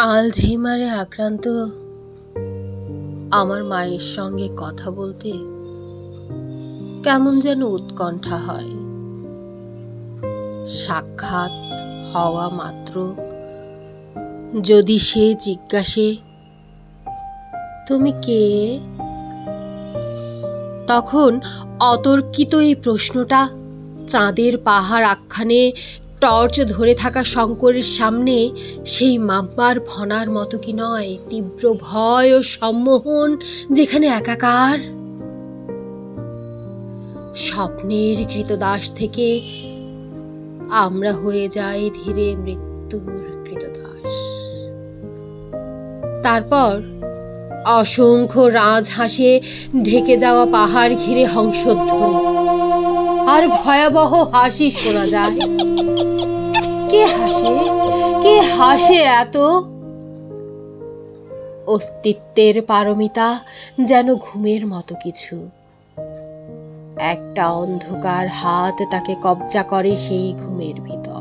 আলঝেইমারে আক্রান্ত আমার মায়ের সঙ্গে কথা বলতে কেমন যেন উৎকণ্ঠা হয়। সাক্ষাৎ হওয়া মাত্র যদি সে জিজ্ঞাসে, তুমি কে? তখন অতর্কিত এই প্রশ্নটা চাঁদের পাহাড় আখ্যানে টর্চ ধরে থাকা শঙ্করের সামনে সেই মাম্মার ফনার মতো কি নয়? তীব্র ভয় ও সম্মোহন যেখানে একাকার। স্বপ্নের কৃতদাস থেকে আমরা হয়ে যাই ধীরে মৃত্যুর কৃতদাস। তারপর অসংখ্য রাজহাঁসে ঢেকে যাওয়া পাহাড় ঘিরে হংসধ্বনি আর ভয়াবহ হাসি শোনা যায়। কে হাসে? কে হাসে এত? অস্তিত্বের পারমিতা যেন ঘুমের মতো কিছু। একটা অন্ধকার হাত তাকে কবজা করে সেই ঘুমের ভিতর।